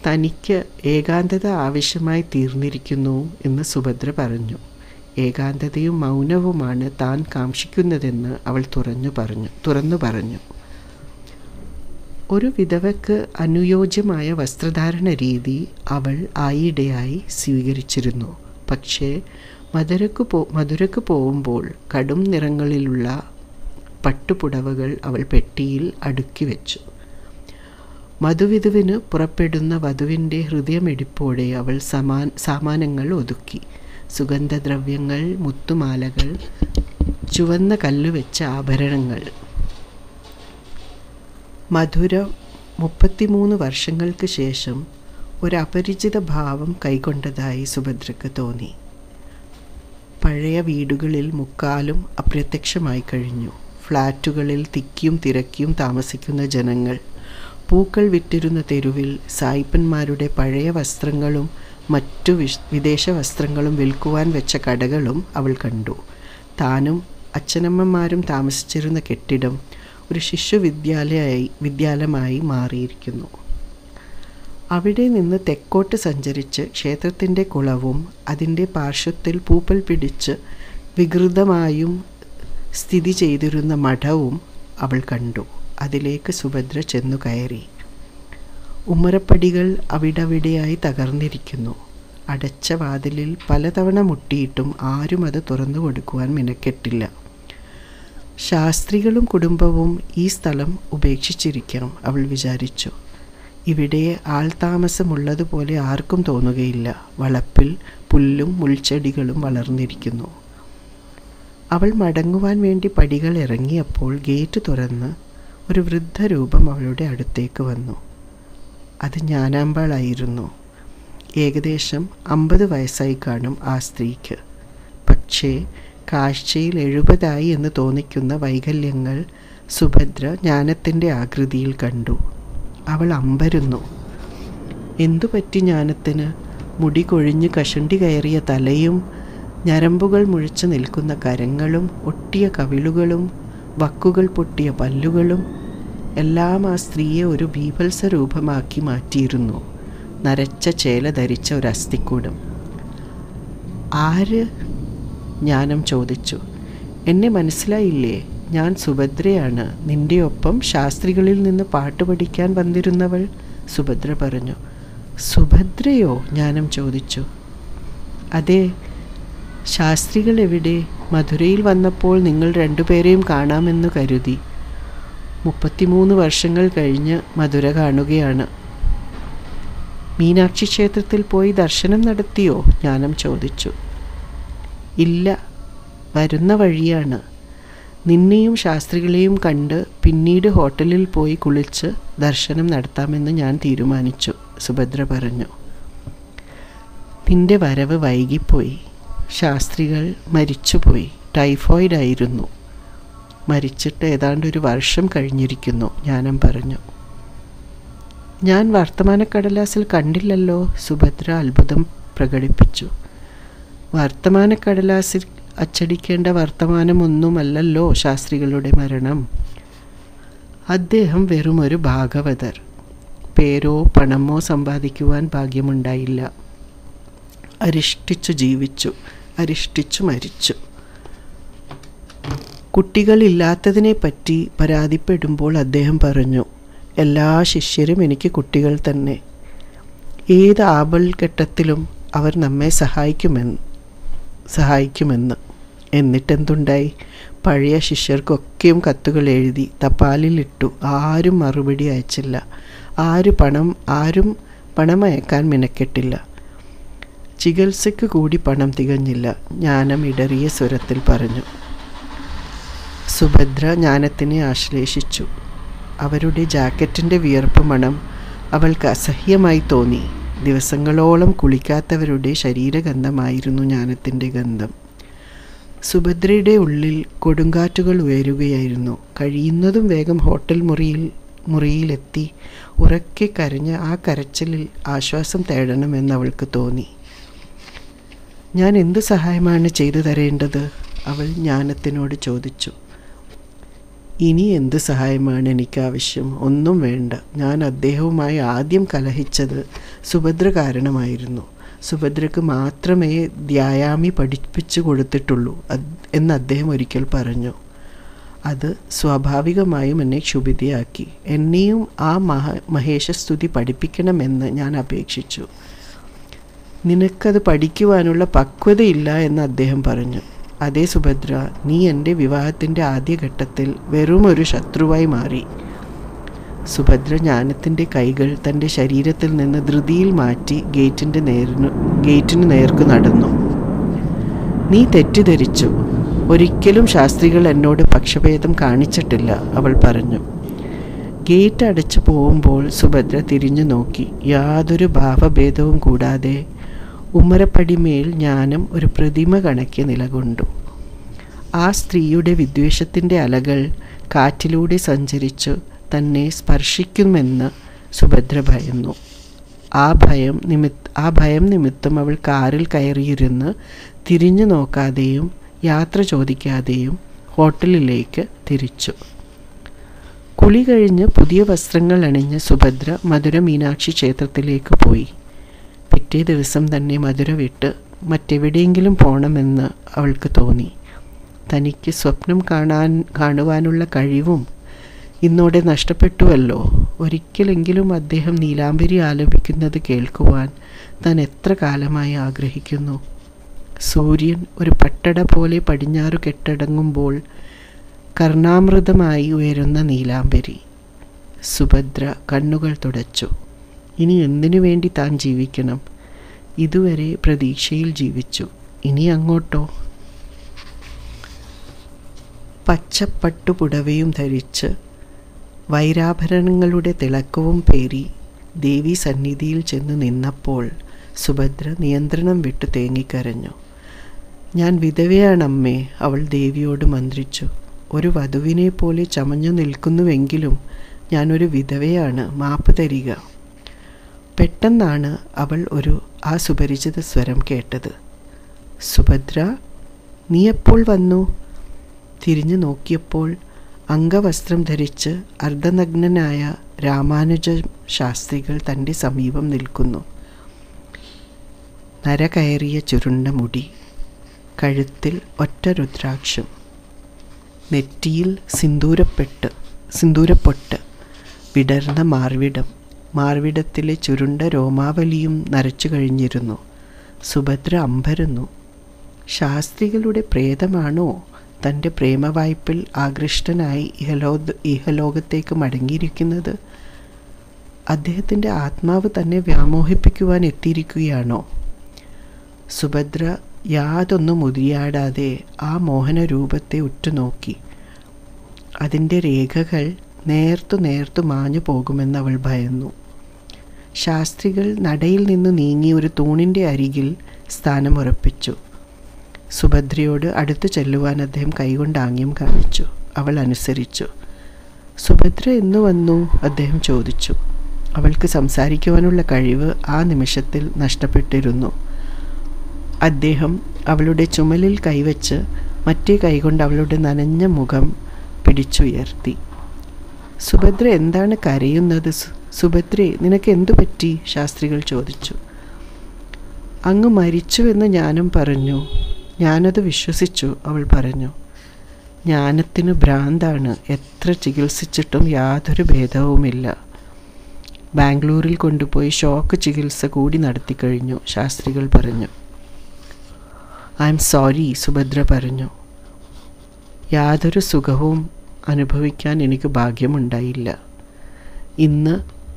തനിക്ക് ഏകാന്തത ആവശ്യമായി തീർന്നിരിക്കുന്നു എന്ന് സുഭദ്ര പറഞ്ഞു. ഏകാന്തതയും മൗനവുമാണ് താൻ കാക്ഷിക്കുന്നതെന്ന് അവൾ തുറന്നു പറഞ്ഞു. ഒരു വിധവയ്ക്ക് അനുയോജ്യമായ വസ്ത്രധാരണ രീതി അവൾ ആയിടെയായി സ്വീകരിച്ചിരുന്നു. പക്ഷേ മധുരക്ക് പോകുമ്പോൾ കടും നിറങ്ങളിലുള്ള പട്ടുപുടവകൾ അവൾ പെട്ടിയിൽ അടുക്കി വെച്ചു. മധുവിധുവിന് പുറപ്പെടുന്ന വധുവിൻ്റെ ഹൃദയമിടിപ്പോടെ അവൾ സാമാനങ്ങൾ ഒതുക്കി. സുഗന്ധദ്രവ്യങ്ങൾ, മുത്തുമാലകൾ, ചുവന്ന കല്ലുവെച്ച ആഭരണങ്ങൾ. മധുര 33 വർഷങ്ങൾക്ക് ശേഷം ഒരു അപരിചിത ഭാവം കൈക്കൊണ്ടതായി സുഭദ്രയ്ക്ക് തോന്നി. പഴയ വീടുകളിൽ മുക്കാലും അപ്രത്യക്ഷമായി കഴിഞ്ഞു. ഫ്ലാറ്റുകളിൽ തിക്കിയും തിരക്കിയും താമസിക്കുന്ന ജനങ്ങൾ, പൂക്കൾ വിറ്റിരുന്ന തെരുവിൽ സായിപ്പന്മാരുടെ പഴയ വസ്ത്രങ്ങളും മറ്റു വിദേശ വസ്ത്രങ്ങളും വിൽക്കുവാൻ വെച്ച കടകളും അവൾ കണ്ടു. താനും അച്ഛനമ്മമാരും താമസിച്ചിരുന്ന കെട്ടിടം ഒരു വിദ്യാലയമായി മാറിയിരിക്കുന്നു. അവിടെ നിന്ന് തെക്കോട്ട് സഞ്ചരിച്ച് ക്ഷേത്രത്തിൻ്റെ കുളവും അതിൻ്റെ പാർശ്വത്തിൽ പൂപ്പൽ പിടിച്ച് വികൃതമായും സ്ഥിതി ചെയ്തിരുന്ന മഠവും അവൾ കണ്ടു. അതിലേക്ക് സുഭദ്ര ചെന്നു കയറി. ഉമ്മറപ്പടികൾ അവിടവിടെയായി തകർന്നിരിക്കുന്നു. അടച്ച വാതിലിൽ പലതവണ മുട്ടിയിട്ടും ആരും അത് തുറന്നു കൊടുക്കുവാൻ മിനക്കെട്ടില്ല. ശാസ്ത്രികളും കുടുംബവും ഈ സ്ഥലം ഉപേക്ഷിച്ചിരിക്കാം, അവൾ വിചാരിച്ചു. ഇവിടെ ആൾതാമസമുള്ളതുപോലെ ആർക്കും തോന്നുകയില്ല. വളപ്പിൽ പുല്ലും മുൾച്ചെടികളും വളർന്നിരിക്കുന്നു. അവൾ മടങ്ങുവാൻ വേണ്ടി പടികൾ ഇറങ്ങിയപ്പോൾ ഗേറ്റ് തുറന്ന് ഒരു വൃദ്ധരൂപം അവളുടെ അടുത്തേക്ക് വന്നു. അത് ജ്ഞാനാമ്പാളായിരുന്നു. ഏകദേശം 50 വയസ്സായി കാണും ആ സ്ത്രീക്ക്. പക്ഷേ കാഴ്ചയിൽ 70 എന്ന് തോന്നിക്കുന്ന വൈകല്യങ്ങൾ സുഭദ്ര ജ്ഞാനത്തിൻ്റെ ആകൃതിയിൽ കണ്ടു. അവൾ അമ്പരുന്നു. എന്തു പറ്റി ജ്ഞാനത്തിന്? മുടി കൊഴിഞ്ഞ് കഷണ്ടി കയറിയ തലയും ഞരമ്പുകൾ മുഴിച്ചു നിൽക്കുന്ന കരങ്ങളും ഒട്ടിയ കവിളുകളും വക്കുകൾ പൊട്ടിയ പല്ലുകളും എല്ലാം ആ സ്ത്രീയെ ഒരു ബീഭത്സ രൂപമാക്കി മാറ്റിയിരുന്നു. നരച്ച ചേല ധരിച്ച ഒരു അസ്ഥിക്കൂടം. ആര്? ജ്ഞാനം ചോദിച്ചു. എന്നെ മനസ്സിലായില്ലേ? ഞാൻ സുഭദ്രയാണ്, നിന്റെ ഒപ്പം ശാസ്ത്രികളിൽ നിന്ന് പാട്ട് പഠിക്കാൻ വന്നിരുന്നവൾ, സുഭദ്ര പറഞ്ഞു. സുഭദ്രയോ? ജ്ഞാനം ചോദിച്ചു. അതെ. ശാസ്ത്രികൾ എവിടെ? മധുരയിൽ വന്നപ്പോൾ നിങ്ങൾ രണ്ടുപേരെയും കാണാമെന്ന് കരുതി. 33 വർഷങ്ങൾ കഴിഞ്ഞ് മധുര കാണുകയാണ്. മീനാക്ഷി ക്ഷേത്രത്തിൽ പോയി ദർശനം നടത്തിയോ? ജ്ഞാനം ചോദിച്ചു. ഇല്ല, വരുന്ന വഴിയാണ്. നിന്നെയും ശാസ്ത്രികളെയും കണ്ട് പിന്നീട് ഹോട്ടലിൽ പോയി കുളിച്ച് ദർശനം നടത്താമെന്ന് ഞാൻ തീരുമാനിച്ചു, സുഭദ്ര പറഞ്ഞു. നിന്റെ വരവ് വൈകിപ്പോയി. ശാസ്ത്രികൾ മരിച്ചുപോയി. ടൈഫോയിഡ് ആയിരുന്നു. മരിച്ചിട്ട് ഏതാണ്ട് 1 വർഷം കഴിഞ്ഞിരിക്കുന്നു, ജ്ഞാനം പറഞ്ഞു. ഞാൻ വർത്തമാനക്കടലാസിൽ കണ്ടില്ലല്ലോ, സുഭദ്ര അത്ഭുതം പ്രകടിപ്പിച്ചു. വർത്തമാനക്കടലാസിൽ അച്ചടിക്കേണ്ട വർത്തമാനമൊന്നുമല്ലല്ലോ ശാസ്ത്രികളുടെ മരണം. അദ്ദേഹം വെറുമൊരു ഭാഗവതർ. പേരോ പണമോ സമ്പാദിക്കുവാൻ ഭാഗ്യമുണ്ടായില്ല. അരിഷ്ടിച്ചു ജീവിച്ചു, അരിഷ്ടിച്ചു മരിച്ചു. കുട്ടികളില്ലാത്തതിനെപ്പറ്റി പരാതിപ്പെടുമ്പോൾ അദ്ദേഹം പറഞ്ഞു, എല്ലാ ശിഷ്യരും എനിക്ക് കുട്ടികൾ തന്നെ. ഏത് ആപൽഘട്ടത്തിലും അവർ നമ്മെ സഹായിക്കുമെന്ന്. എന്നിട്ടെന്തുണ്ടായി? പഴയ ശിഷ്യർക്കൊക്കെയും കത്തുകൾ എഴുതി തപാലിലിട്ടു. ആരും മറുപടി അയച്ചില്ല. ആരും പണം അയക്കാൻ മിനക്കെട്ടില്ല. ചികിത്സയ്ക്ക് കൂടി പണം തികഞ്ഞില്ല, ജ്ഞാനം ഇടറിയ സ്വരത്തിൽ പറഞ്ഞു. സുഭദ്ര ജ്ഞാനത്തിനെ ആശ്ലേഷിച്ചു. അവരുടെ ജാക്കറ്റിൻ്റെ വിയർപ്പ് മണം അവൾക്ക് അസഹ്യമായി തോന്നി. ദിവസങ്ങളോളം കുളിക്കാത്തവരുടെ ശരീരഗന്ധമായിരുന്നു ജ്ഞാനത്തിൻ്റെ ഗന്ധം. സുഭദ്രയുടെ ഉള്ളിൽ കൊടുങ്കാറ്റുകൾ ഉയരുകയായിരുന്നു. കഴിയുന്നതും വേഗം ഹോട്ടൽ മുറിയിലെത്തി ഉറക്കെ കരഞ്ഞ് ആ കരച്ചിലിൽ ആശ്വാസം തേടണമെന്ന് അവൾക്ക് തോന്നി. ഞാൻ എന്ത് സഹായമാണ് ചെയ്തു തരേണ്ടത്? അവൾ ജ്ഞാനത്തിനോട് ചോദിച്ചു. ഇനി എന്ത് സഹായമാണ് എനിക്കാവശ്യം? ഒന്നും വേണ്ട. ഞാൻ അദ്ദേഹവുമായി ആദ്യം കലഹിച്ചത് സുഭദ്ര കാരണമായിരുന്നു. സുഭദ്രക്ക് മാത്രമേ ധ്യായാമി പഠിപ്പിച്ചു കൊടുത്തിട്ടുള്ളൂ എന്ന് അദ്ദേഹം ഒരിക്കൽ പറഞ്ഞു. അത് സ്വാഭാവികമായും എന്നെ ക്ഷുഭിതയാക്കി. എന്നെയും ആ മഹേശസ്തുതി പഠിപ്പിക്കണമെന്ന് ഞാൻ അപേക്ഷിച്ചു. നിനക്കത് പഠിക്കുവാനുള്ള പക്വതയില്ല എന്ന് അദ്ദേഹം പറഞ്ഞു. അതേ സുഭദ്ര, നീ എൻ്റെ വിവാഹത്തിൻ്റെ ആദ്യഘട്ടത്തിൽ വെറുമൊരു ശത്രുവായി മാറി. സുഭദ്ര ജ്ഞാനത്തിൻ്റെ കൈകൾ തൻ്റെ ശരീരത്തിൽ നിന്ന് ധൃതിയിൽ മാറ്റി ഗേറ്റിന് നേർക്ക് നടന്നു. നീ തെറ്റിദ്ധരിച്ചു. ഒരിക്കലും ശാസ്ത്രികൾ എന്നോട് പക്ഷഭേദം കാണിച്ചിട്ടില്ല, അവൾ പറഞ്ഞു. ഗേറ്റ് അടച്ചു പോകുമ്പോൾ സുഭദ്ര തിരിഞ്ഞു നോക്കി. യാതൊരു ഭാവഭേദവും കൂടാതെ ഉമ്മരപ്പടിമേൽ ജ്ഞാനം ഒരു പ്രതിമ കണക്കെ നിലകൊണ്ടു. ആ സ്ത്രീയുടെ വിദ്വേഷത്തിൻ്റെ അലകൾ കാറ്റിലൂടെ സഞ്ചരിച്ചു തന്നെ സ്പർശിക്കുമെന്ന് സുഭദ്ര ഭയന്നു. ആ ഭയം നിമിത്തം അവൾ കാറിൽ കയറിയിരുന്ന് തിരിഞ്ഞു നോക്കാതെയും യാത്ര ചോദിക്കാതെയും ഹോട്ടലിലേക്ക് തിരിച്ചു. കുളി കഴിഞ്ഞ് പുതിയ വസ്ത്രങ്ങൾ അണിഞ്ഞ് സുഭദ്ര മധുര മീനാക്ഷി ക്ഷേത്രത്തിലേക്ക് പോയി. പിറ്റേ ദിവസം തന്നെ മധുര വിട്ട് മറ്റെവിടെയെങ്കിലും പോകണമെന്ന് അവൾക്ക് തോന്നി. തനിക്ക് സ്വപ്നം കാണുവാനുള്ള കഴിവും ഇന്നോടെ നഷ്ടപ്പെട്ടുവല്ലോ. ഒരിക്കലെങ്കിലും അദ്ദേഹം നീലാംബരി ആലപിക്കുന്നത് കേൾക്കുവാൻ താൻ എത്ര കാലമായി ആഗ്രഹിക്കുന്നു. സൂര്യൻ ഒരു പട്ടട പോലെ പടിഞ്ഞാറു കെട്ടടങ്ങുമ്പോൾ കർണാമൃതമായി ഉയരുന്ന നീലാംബരി. സുഭദ്ര കണ്ണുകൾ തുടച്ചു. ഇനി എന്തിനു വേണ്ടി താൻ ജീവിക്കണം? ഇതുവരെ പ്രതീക്ഷയിൽ ജീവിച്ചു. ഇനി അങ്ങോട്ടോ? പച്ചപ്പട്ടുപുടവയും ധരിച്ച് വൈരാഭരണങ്ങളുടെ തിളക്കവും പേറി ദേവി സന്നിധിയിൽ ചെന്ന് നിന്നപ്പോൾ സുഭദ്ര നിയന്ത്രണം വിട്ടു തേങ്ങിക്കരഞ്ഞു. ഞാൻ വിധവയാണമ്മേ, അവൾ ദേവിയോട് മന്ത്രിച്ചു. ഒരു വധുവിനെ പോലെ ചമഞ്ഞു നിൽക്കുന്നുവെങ്കിലും ഞാനൊരു വിധവയാണ്, മാപ്പ് തരിക. പെട്ടെന്നാണ് അവൾ ആ സുപരിചിത സ്വരം കേട്ടത്. സുഭദ്ര, നീ എപ്പോൾ വന്നു? തിരിഞ്ഞു നോക്കിയപ്പോൾ അംഗവസ്ത്രം ധരിച്ച് അർദ്ധനഗ്നനായ രാമാനുജ ശാസ്ത്രികൾ തൻ്റെ സമീപം നിൽക്കുന്നു. നരകയറിയ ചുരുണ്ട മുടി, കഴുത്തിൽ ഒറ്റ രുദ്രാക്ഷം, നെറ്റിയിൽ സിന്ദൂരപ്പൊട്ട്, വിടർന്ന മാർവിടം, മാർവിടത്തിലെ ചുരുണ്ട രോമാവലിയും നരച്ചു കഴിഞ്ഞിരുന്നു. സുഭദ്ര അമ്പരന്നു. ശാസ്ത്രികളുടെ പ്രേതമാണോ തൻ്റെ പ്രേമവായ്പിൽ ആകൃഷ്ടനായി ഇഹലോകത്തേക്ക് മടങ്ങിയിരിക്കുന്നത്? അദ്ദേഹത്തിൻ്റെ ആത്മാവ് തന്നെ വ്യാമോഹിപ്പിക്കുവാൻ എത്തിയിരിക്കുകയാണോ? സുഭദ്ര യാതൊന്നും ഉരിയാടാതെ ആ മോഹനരൂപത്തെ ഉറ്റുനോക്കി. അതിൻ്റെ രേഖകൾ നേർത്തു മാഞ്ഞു പോകുമെന്ന് അവൾ ഭയന്നു. ശാസ്ത്രികൾ നടയിൽ നിന്ന് നീങ്ങി ഒരു തൂണിൻ്റെ അരികിൽ സ്ഥാനമുറപ്പിച്ചു. സുഭദ്രയോട് അടുത്തു ചെല്ലുവാൻ അദ്ദേഹം കൈകൊണ്ട് ആംഗ്യം കാണിച്ചു. അവൾ അനുസരിച്ചു. സുഭദ്ര എന്ന് വന്നു? അദ്ദേഹം ചോദിച്ചു. അവൾക്ക് സംസാരിക്കുവാനുള്ള കഴിവ് ആ നിമിഷത്തിൽ നഷ്ടപ്പെട്ടിരുന്നു. അദ്ദേഹം അവളുടെ ചുമലിൽ കൈവച്ച് മറ്റേ കൈകൊണ്ട് അവളുടെ നനഞ്ഞ മുഖം പിടിച്ചുയർത്തി. സുഭദ്ര എന്താണ് കരയുന്നത്? സുഭദ്രേ, നിനക്ക് എന്തു പറ്റി? ശാസ്ത്രികൾ ചോദിച്ചു. അങ്ങ് മരിച്ചുവെന്ന് ഞാനും പറഞ്ഞു. ഞാനത് വിശ്വസിച്ചു, അവൾ പറഞ്ഞു. ജ്ഞാനത്തിന് ഭ്രാന്താണ്. എത്ര ചികിത്സിച്ചിട്ടും യാതൊരു ഭേദവുമില്ല. ബാംഗ്ലൂരിൽ കൊണ്ടുപോയി ഷോക്ക് ചികിത്സ കൂടി നടത്തിക്കഴിഞ്ഞു, ശാസ്ത്രികൾ പറഞ്ഞു. ഐ എം സോറി, സുഭദ്ര പറഞ്ഞു. യാതൊരു സുഖവും അനുഭവിക്കാൻ എനിക്ക് ഭാഗ്യമുണ്ടായില്ല.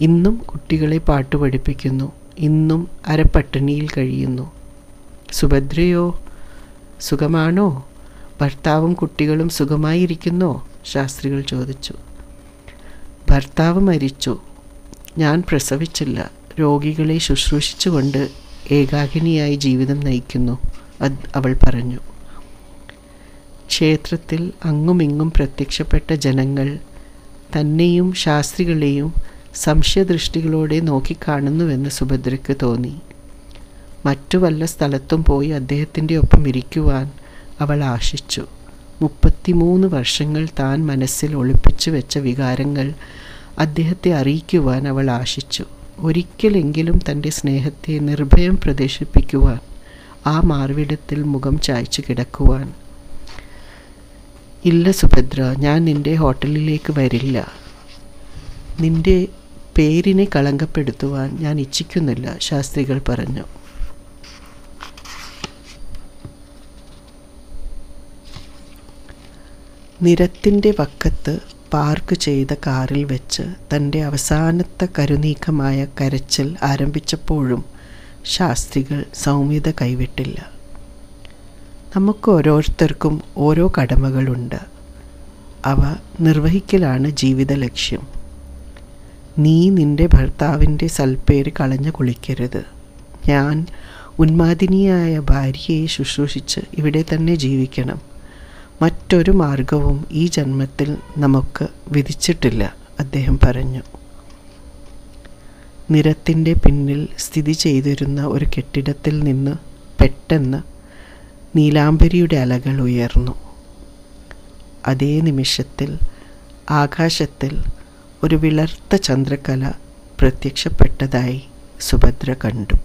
ഇന്നും കുട്ടികളെ പാട്ട് പഠിപ്പിക്കുന്നു. ഇന്നും അരപ്പട്ടിണിയിൽ കഴിയുന്നു. സുഭദ്രയോ സുഖമാണോ? ഭർത്താവും കുട്ടികളും സുഖമായിരിക്കുന്നോ? ശാസ്ത്രികൾ ചോദിച്ചു. ഭർത്താവ് മരിച്ചു. ഞാൻ പ്രസവിച്ചില്ല. രോഗികളെ ശുശ്രൂഷിച്ചുകൊണ്ട് ഏകാകിനിയായി ജീവിതം നയിക്കുന്നു, അവൾ പറഞ്ഞു. ക്ഷേത്രത്തിൽ അങ്ങുമിങ്ങും പ്രത്യക്ഷപ്പെട്ട ജനങ്ങൾ തന്നെയും ശാസ്ത്രികളെയും സംശയദൃഷ്ടികളോടെ നോക്കിക്കാണുന്നുവെന്ന് സുഭദ്രയ്ക്ക് തോന്നി. മറ്റു വല്ല സ്ഥലത്തും പോയി അദ്ദേഹത്തിൻ്റെ ഒപ്പം ഇരിക്കുവാൻ അവൾ ആശിച്ചു. 33 വർഷങ്ങൾ താൻ മനസ്സിൽ ഒളിപ്പിച്ചു വെച്ച വികാരങ്ങൾ അദ്ദേഹത്തെ അറിയിക്കുവാൻ അവൾ ആശിച്ചു. ഒരിക്കലെങ്കിലും തൻ്റെ സ്നേഹത്തെ നിർഭയം പ്രദർശിപ്പിക്കുവാൻ, ആ മാർവിടത്തിൽ മുഖം ചായ്ച്ചു കിടക്കുവാൻ. ഇല്ല സുഭദ്ര, ഞാൻ നിൻ്റെ ഹോട്ടലിലേക്ക് വരില്ല. നിൻ്റെ പേരിനെ കളങ്കപ്പെടുത്തുവാൻ ഞാൻ ഇച്ഛിക്കുന്നില്ല, ശാസ്ത്രികൾ പറഞ്ഞു. നിരത്തിൻ്റെ വക്കത്ത് പാർക്ക് ചെയ്ത കാറിൽ വെച്ച് തൻ്റെ അവസാനത്തെ കരുനീക്കമായ കരച്ചിൽ ആരംഭിച്ചപ്പോഴും ശാസ്ത്രികൾ സൗമ്യത കൈവിട്ടില്ല. നമുക്ക് ഓരോരുത്തർക്കും ഓരോ കടമകളുണ്ട്. അവ നിർവഹിക്കലാണ് ജീവിത ലക്ഷ്യം. നീ നിൻ്റെ ഭർത്താവിൻ്റെ സൽപ്പേര് കളഞ്ഞു കുളിക്കരുത്. ഞാൻ ഉന്മാദിനിയായ ഭാര്യയെ ശുശ്രൂഷിച്ച് ഇവിടെ തന്നെ ജീവിക്കണം. മറ്റൊരു മാർഗവും ഈ ജന്മത്തിൽ നമുക്ക് വിധിച്ചിട്ടില്ല, അദ്ദേഹം പറഞ്ഞു. നിരത്തിൻ്റെ പിന്നിൽ സ്ഥിതി ചെയ്തിരുന്ന ഒരു കെട്ടിടത്തിൽ നിന്ന് പെട്ടെന്ന് നീലാംബരിയുടെ അലകൾ ഉയർന്നു. അതേ നിമിഷത്തിൽ ആകാശത്തിൽ ഒരു വിളർത്ത ചന്ദ്രകല പ്രത്യക്ഷപ്പെട്ടതായി സുഭദ്ര കണ്ടു.